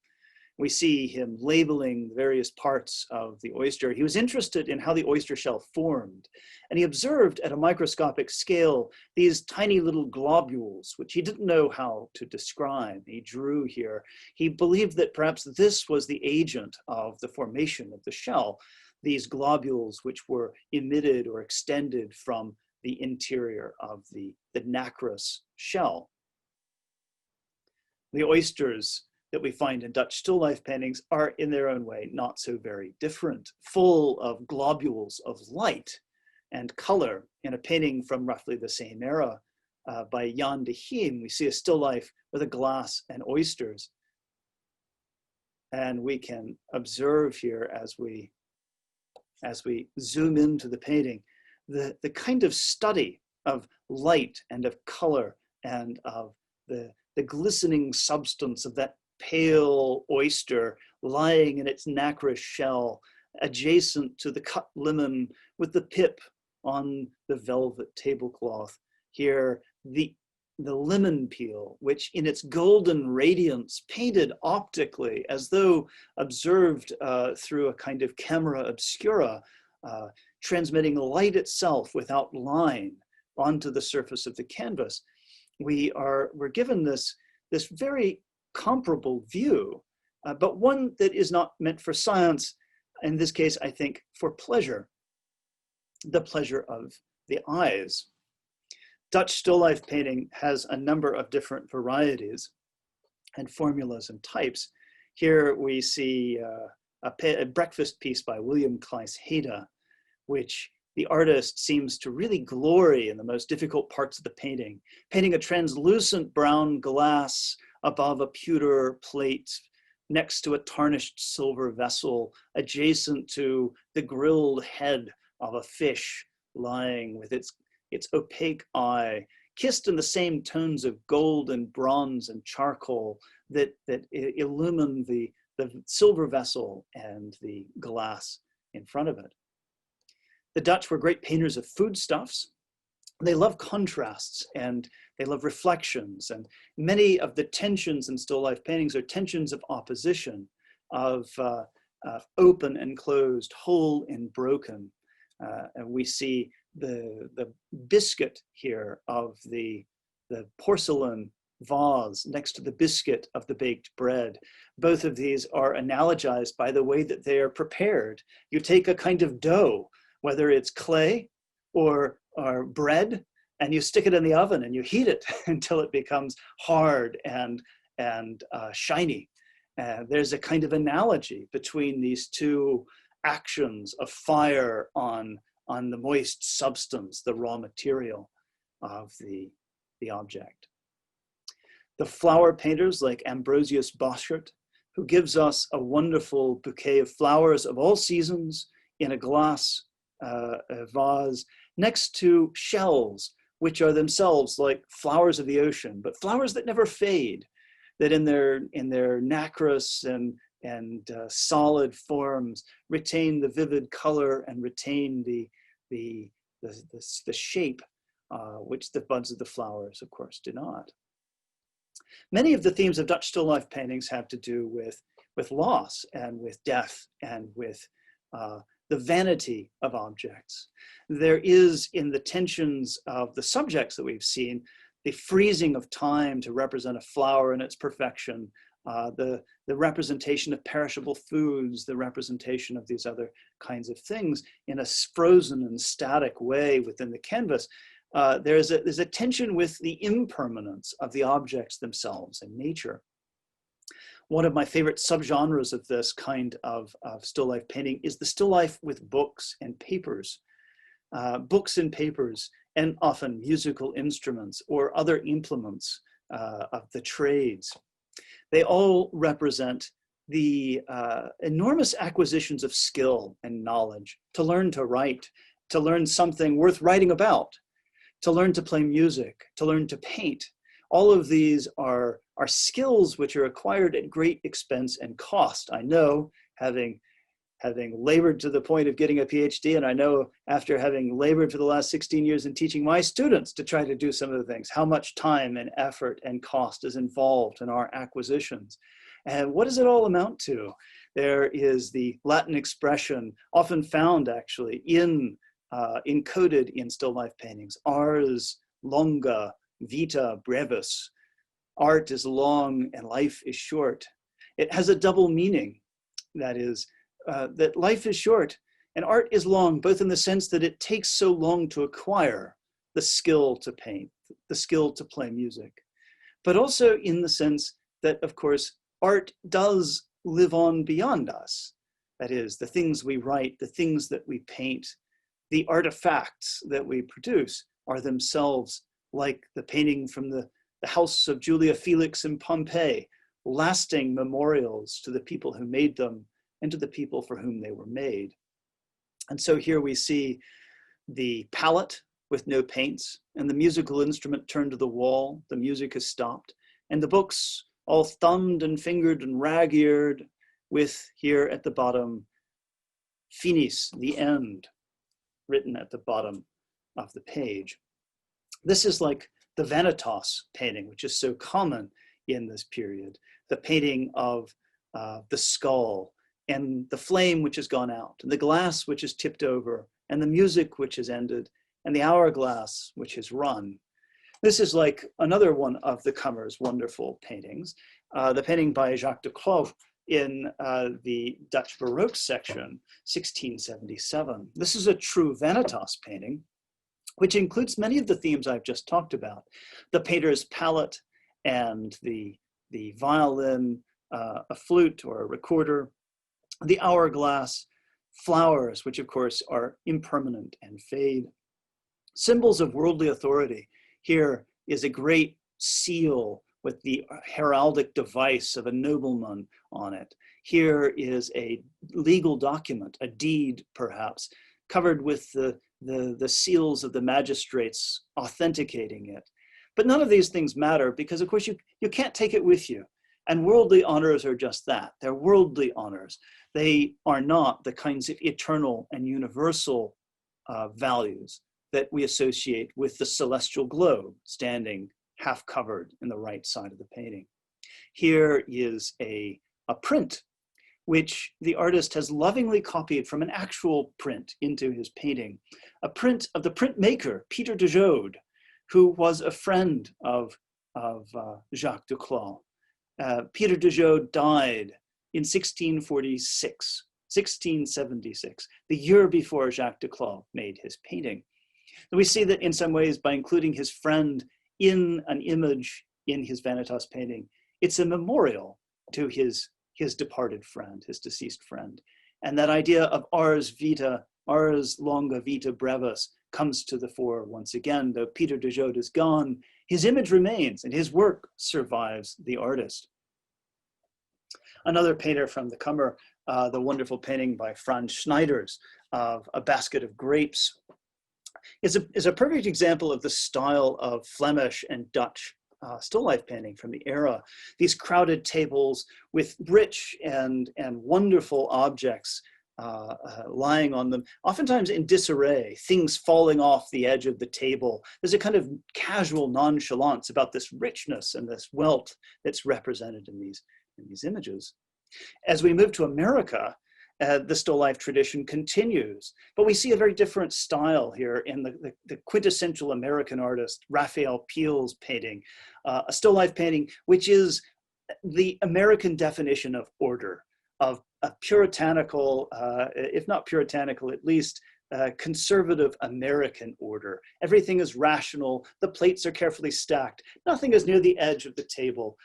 We see him labeling various parts of the oyster. He was interested in how the oyster shell formed, and he observed at a microscopic scale these tiny little globules, which he didn't know how to describe. He drew here. He believed that perhaps this was the agent of the formation of the shell, these globules which were emitted or extended from the interior of the nacreous shell. The oysters that we find in Dutch still life paintings are in their own way not so very different, full of globules of light and color. In a painting from roughly the same era by Jan de Heem, we see a still life with a glass and oysters. And we can observe here as we zoom into the painting, the kind of study of light and of color and of the glistening substance of that pale oyster lying in its nacreous shell, adjacent to the cut lemon with the pip on the velvet tablecloth. Here, the lemon peel, which in its golden radiance, painted optically as though observed through a kind of camera obscura, transmitting light itself without line onto the surface of the canvas. We're given this very comparable view, but one that is not meant for science, in this case, I think, for pleasure, the pleasure of the eyes. Dutch still life painting has a number of different varieties and formulas and types. Here we see a breakfast piece by William Kleis Heda, which the artist seems to really glory in the most difficult parts of the painting, painting a translucent brown glass above a pewter plate next to a tarnished silver vessel, adjacent to the grilled head of a fish lying with its opaque eye, kissed in the same tones of gold and bronze and charcoal that illumine the silver vessel and the glass in front of it. The Dutch were great painters of foodstuffs. They love contrasts and they love reflections, and many of the tensions in still life paintings are tensions of opposition, of open and closed, whole and broken. And we see the biscuit here of the porcelain vase next to the biscuit of the baked bread. Both of these are analogized by the way that they are prepared. You take a kind of dough, whether it's clay or bread, and you stick it in the oven and you heat it until it becomes hard and shiny. There's a kind of analogy between these two actions of fire on the moist substance, the raw material of the the object. The flower painters like Ambrosius Boschert, who gives us a wonderful bouquet of flowers of all seasons in a glass vase next to shells, which are themselves like flowers of the ocean, but flowers that never fade, that in their nacreous and solid forms retain the vivid color and retain the shape, which the buds of the flowers, of course, do not. Many of the themes of Dutch still life paintings have to do with loss and with death and with the vanity of objects. There is, in the tensions of the subjects that we've seen, the freezing of time to represent a flower in its perfection, the representation of perishable foods, the representation of these other kinds of things in a frozen and static way within the canvas. There's a tension with the impermanence of the objects themselves and nature. One of my favorite subgenres of this kind of still life painting is the still life with books and papers. Books and papers, and often musical instruments or other implements of the trades. They all represent the enormous acquisitions of skill and knowledge to learn to write, to learn something worth writing about, to learn to play music, to learn to paint. All of these are skills which are acquired at great expense and cost. I know, having labored to the point of getting a PhD, and I know after having labored for the last 16 years in teaching my students to try to do some of the things, how much time and effort and cost is involved in our acquisitions. And what does it all amount to? There is the Latin expression, often found actually encoded in still life paintings, ars longa vita brevis. Art is long and life is short. It has a double meaning. That is, that life is short and art is long, both in the sense that it takes so long to acquire the skill to paint, the skill to play music, but also in the sense that, of course, art does live on beyond us. That is, the things we write, the things that we paint, the artifacts that we produce are themselves like the painting from the house of Julia Felix in Pompeii, lasting memorials to the people who made them and to the people for whom they were made. And so here we see the palette with no paints and the musical instrument turned to the wall, the music is stopped, and the books all thumbed and fingered and rag-eared with here at the bottom, finis, the end, written at the bottom of the page. This is like the vanitas painting, which is so common in this period, the painting of the skull and the flame which has gone out, and the glass which is tipped over, and the music which has ended, and the hourglass which has run. This is like another one of the Cummer's wonderful paintings, the painting by Jacques de Clow in the Dutch Baroque section, 1677. This is a true vanitas painting, which includes many of the themes I've just talked about. The painter's palette and the violin, a flute or a recorder, the hourglass, flowers, which of course are impermanent and fade. Symbols of worldly authority. Here is a great seal with the heraldic device of a nobleman on it. Here is a legal document, a deed perhaps, covered with the seals of the magistrates authenticating it. But none of these things matter because, of course, you can't take it with you. And worldly honors are just that. They're worldly honors. They are not the kinds of eternal and universal values that we associate with the celestial globe standing half covered in the right side of the painting. Here is a print which the artist has lovingly copied from an actual print into his painting, a print of the printmaker, Peter de Jode, who was a friend of Jacques de Clow. Peter de Jode died in 1676, the year before Jacques de Clow made his painting. And we see that in some ways, by including his friend in an image in his vanitas painting, it's a memorial to his departed friend, his deceased friend. And that idea of ars longa vita brevis comes to the fore once again. Though Peter de Jode is gone, his image remains and his work survives the artist. Another painter from the Cummer, the wonderful painting by Franz Schneiders of A Basket of Grapes, is a perfect example of the style of Flemish and Dutch still life painting from the era. These crowded tables with rich and wonderful objects lying on them, oftentimes in disarray, things falling off the edge of the table. There's a kind of casual nonchalance about this richness and this wealth that's represented in these images. As we move to America, the still life tradition continues, but we see a very different style here in the quintessential American artist, Raphael Peale's painting, a still life painting, which is the American definition of order, of a puritanical, if not puritanical, at least conservative American order. Everything is rational. The plates are carefully stacked. Nothing is near the edge of the table.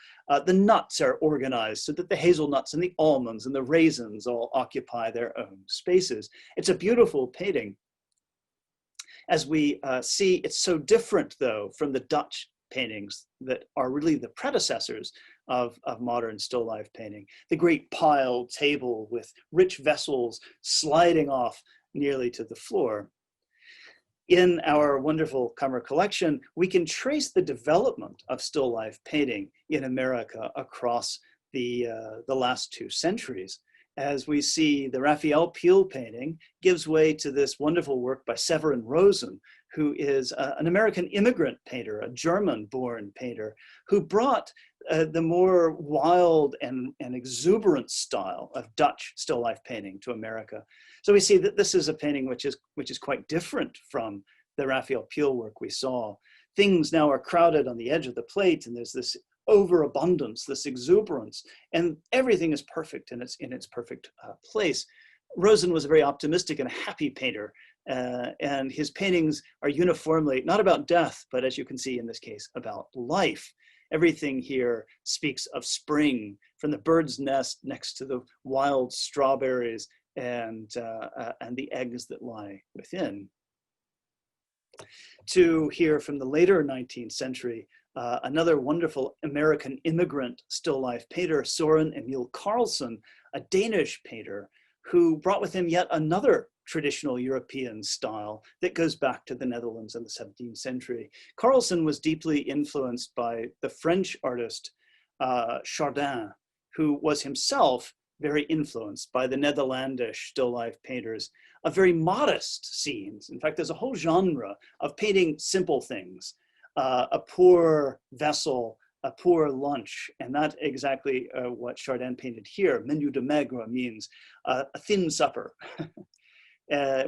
The nuts are organized so that the hazelnuts and the almonds and the raisins all occupy their own spaces. It's a beautiful painting. As we see, it's so different, though, from the Dutch paintings that are really the predecessors of modern still life painting. The great piled table with rich vessels sliding off nearly to the floor. In our wonderful Cummer collection, we can trace the development of still life painting in America across the last 2 centuries. As we see, the Raphael Peale painting gives way to this wonderful work by Severin Rosen, who is an American immigrant painter, a German-born painter, who brought the more wild and exuberant style of Dutch still life painting to America. So we see that this is a painting which is quite different from the Raphael Peale work we saw. Things now are crowded on the edge of the plate, and there's this overabundance, this exuberance, and everything is perfect in its perfect place. Rosen was a very optimistic and happy painter, and his paintings are uniformly not about death, but as you can see in this case, about life. Everything here speaks of spring, from the bird's nest next to the wild strawberries and the eggs that lie within. To hear from the later 19th century, another wonderful American immigrant still life painter, Søren Emile Carlson, a Danish painter who brought with him yet another traditional European style that goes back to the Netherlands in the 17th century. Carlson was deeply influenced by the French artist Chardin, who was himself very influenced by the Netherlandish still life painters of very modest scenes. In fact, there's a whole genre of painting simple things, a poor vessel, a poor lunch, and that's exactly what Chardin painted here. Menu de maigre means a thin supper.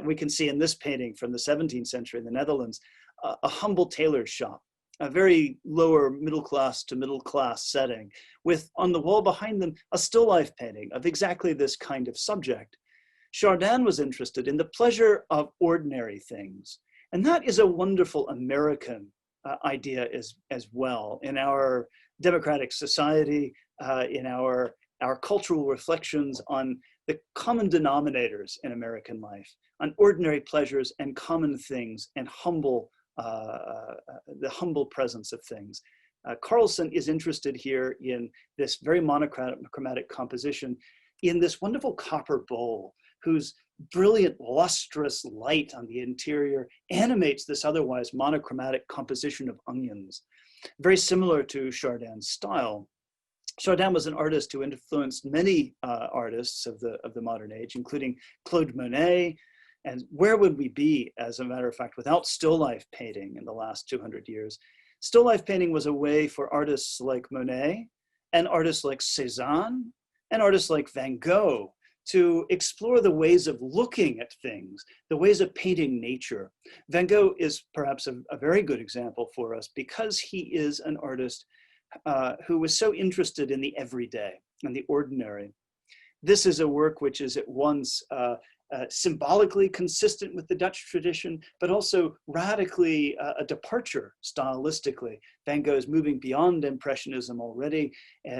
We can see in this painting from the 17th century in the Netherlands, a humble tailor's shop, a very lower middle class to middle class setting, with on the wall behind them a still life painting of exactly this kind of subject. Chardin was interested in the pleasure of ordinary things, and that is a wonderful American idea as well. In our democratic society, in our cultural reflections on the common denominators in American life, on ordinary pleasures and common things and the humble presence of things. Carlson is interested here in this very monochromatic composition in this wonderful copper bowl whose brilliant lustrous light on the interior animates this otherwise monochromatic composition of onions, very similar to Chardin's style. Chardin was an artist who influenced many artists of the modern age, including Claude Monet. And where would we be, as a matter of fact, without still life painting in the last 200 years? Still life painting was a way for artists like Monet and artists like Cézanne and artists like Van Gogh to explore the ways of looking at things, the ways of painting nature. Van Gogh is perhaps a very good example for us because he is an artist who was so interested in the everyday and the ordinary. This is a work which is at once symbolically consistent with the Dutch tradition, but also radically a departure stylistically. Van Gogh is moving beyond Impressionism already.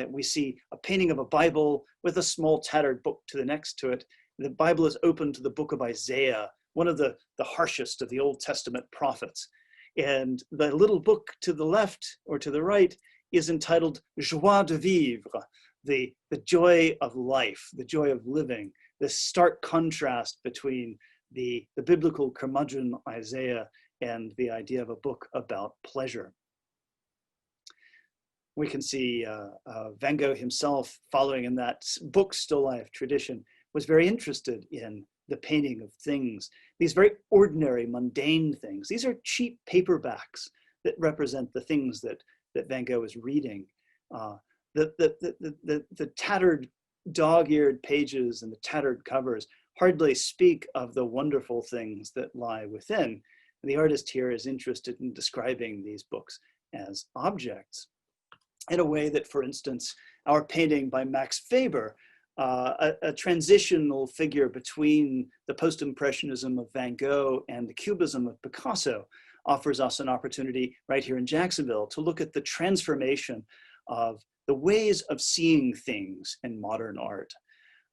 We see a painting of a Bible with a small tattered book to the next to it. The Bible is open to the book of Isaiah, one of the harshest of the Old Testament prophets. And the little book to the left or to the right is entitled Joie de vivre, the joy of life, the joy of living, this stark contrast between the biblical curmudgeon Isaiah and the idea of a book about pleasure. We can see Van Gogh himself, following in that book still life tradition, was very interested in the painting of things, these very ordinary, mundane things. These are cheap paperbacks that represent the things that Van Gogh is reading. The tattered dog-eared pages and the tattered covers hardly speak of the wonderful things that lie within. And the artist here is interested in describing these books as objects in a way that, for instance, our painting by Max Weber, a transitional figure between the post-impressionism of Van Gogh and the cubism of Picasso, offers us an opportunity right here in Jacksonville to look at the transformation of the ways of seeing things in modern art.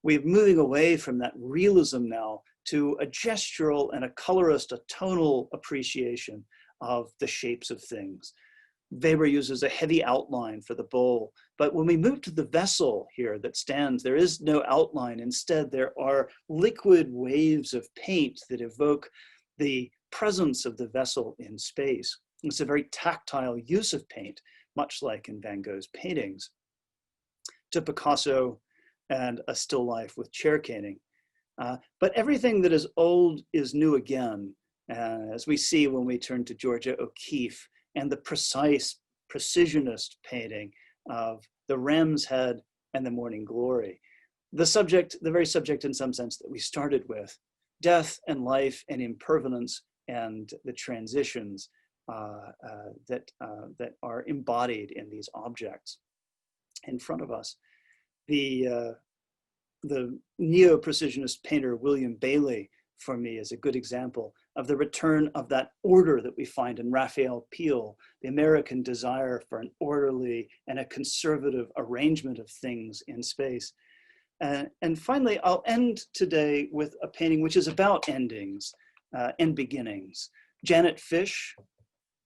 We're moving away from that realism now to a gestural and a colorist, a tonal appreciation of the shapes of things. Weber uses a heavy outline for the bowl, but when we move to the vessel here that stands, there is no outline. Instead, there are liquid waves of paint that evoke the presence of the vessel in space. It's a very tactile use of paint, much like in Van Gogh's paintings. To Picasso and a still life with chair caning. But everything that is old is new again, as we see when we turn to Georgia O'Keeffe and the precise, precisionist painting of the ram's head and the morning glory. The subject, the very subject in some sense that we started with, death and life and impermanence and the transitions that are embodied in these objects in front of us. The neo-precisionist painter William Bailey, for me, is a good example of the return of that order that we find in Raphael Peale, the American desire for an orderly and a conservative arrangement of things in space. And finally, I'll end today with a painting which is about endings and beginnings. Janet Fish,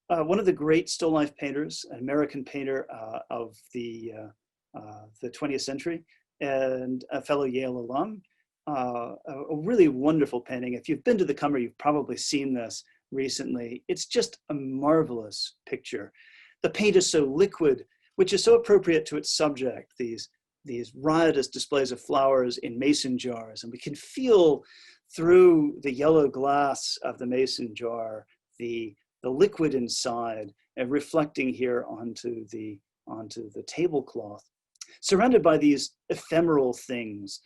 one of the great still life painters, an American painter of the 20th century, and a fellow Yale alum. A really wonderful painting. If you've been to the Cummer, you've probably seen this recently. It's just a marvelous picture. The paint is so liquid, which is so appropriate to its subject, these riotous displays of flowers in mason jars. And we can feel through the yellow glass of the mason jar, the liquid inside and reflecting here onto the tablecloth. Surrounded by these ephemeral things,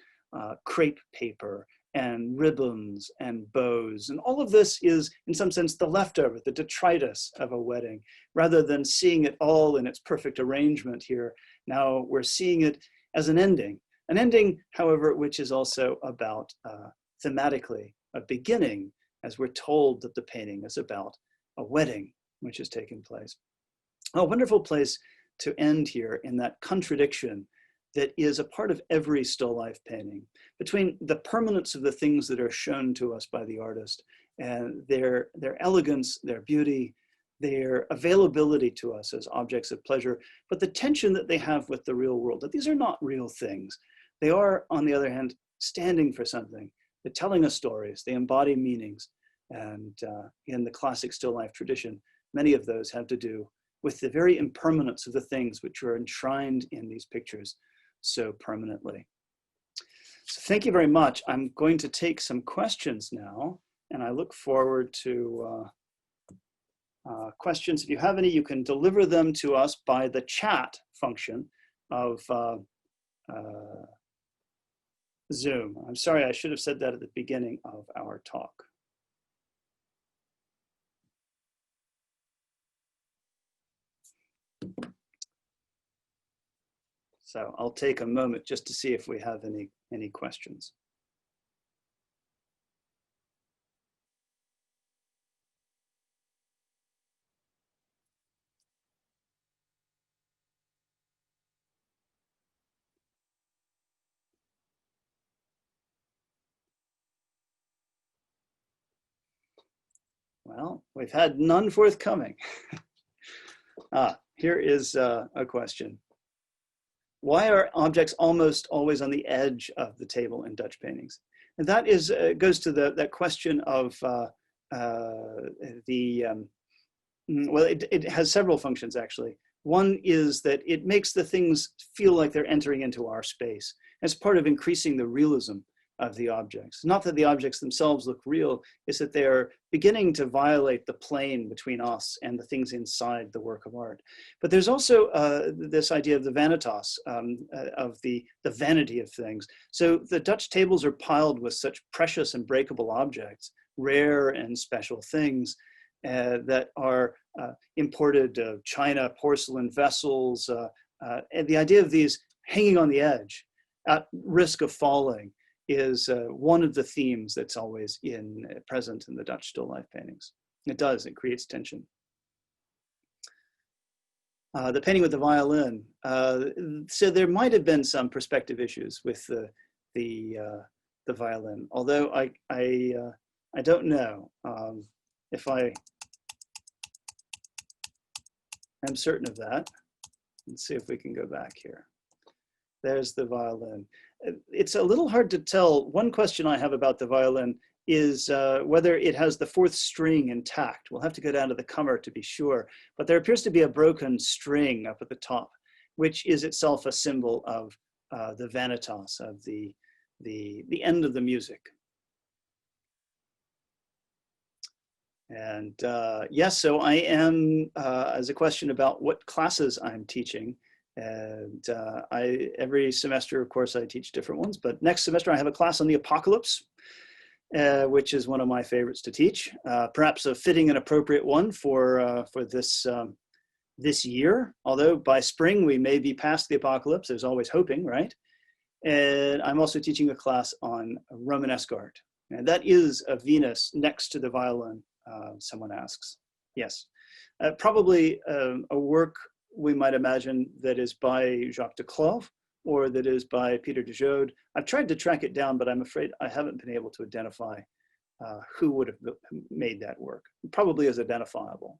crepe paper and ribbons and bows. And all of this is, in some sense, the leftover, the detritus of a wedding. Rather than seeing it all in its perfect arrangement here, now we're seeing it as an ending. An ending, however, which is also about, thematically, a beginning, as we're told that the painting is about a wedding which has taken place. A wonderful place to end here in that contradiction that is a part of every still life painting, between the permanence of the things that are shown to us by the artist and their elegance, their beauty, their availability to us as objects of pleasure, but the tension that they have with the real world, that these are not real things. They are, on the other hand, standing for something. They're telling us stories, they embody meanings. And in the classic still life tradition, many of those have to do with the very impermanence of the things which are enshrined in these pictures so permanently. So thank you very much. I'm going to take some questions now, and I look forward to questions. If you have any, you can deliver them to us by the chat function of Zoom. I'm sorry, I should have said that at the beginning of our talk. So I'll take a moment just to see if we have any questions. Well, we've had none forthcoming. Here is a question. Why are objects almost always on the edge of the table in Dutch paintings? And that is goes to that question of well, it has several functions actually. One is that it makes the things feel like they're entering into our space as part of increasing the realism of the objects. Not that the objects themselves look real, it's that they are beginning to violate the plane between us and the things inside the work of art. But there's also this idea of the vanitas, of the vanity of things. So the Dutch tables are piled with such precious and breakable objects, rare and special things that are imported china, porcelain vessels, and the idea of these hanging on the edge at risk of falling is one of the themes that's always present in the Dutch still life paintings. It creates tension. The painting with the violin. So there might have been some perspective issues with the violin, although I don't know if I'm certain of that. Let's see if we can go back here. There's the violin. It's a little hard to tell. One question I have about the violin is whether it has the fourth string intact. We'll have to go down to the Cummer to be sure, but there appears to be a broken string up at the top, which is itself a symbol of the vanitas, of the end of the music. And yes, so I am, as a question about what classes I'm teaching. And every semester, of course, I teach different ones, but next semester I have a class on the apocalypse, which is one of my favorites to teach. Perhaps a fitting and appropriate one for this year, although by spring we may be past the apocalypse. There's always hoping, right? And I'm also teaching a class on Romanesque art. And that is a Venus next to the violin, someone asks. Yes, probably a work we might imagine that is by Jacques de Clove or that is by Peter de Jode. I've tried to track it down, but I'm afraid I haven't been able to identify who would have made that work. It probably is identifiable.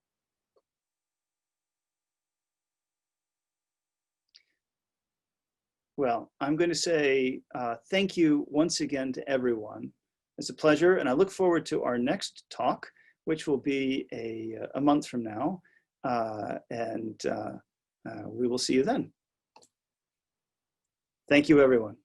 Well, I'm going to say thank you once again to everyone. It's a pleasure, and I look forward to our next talk, which will be a month from now. We will see you then. Thank you, everyone.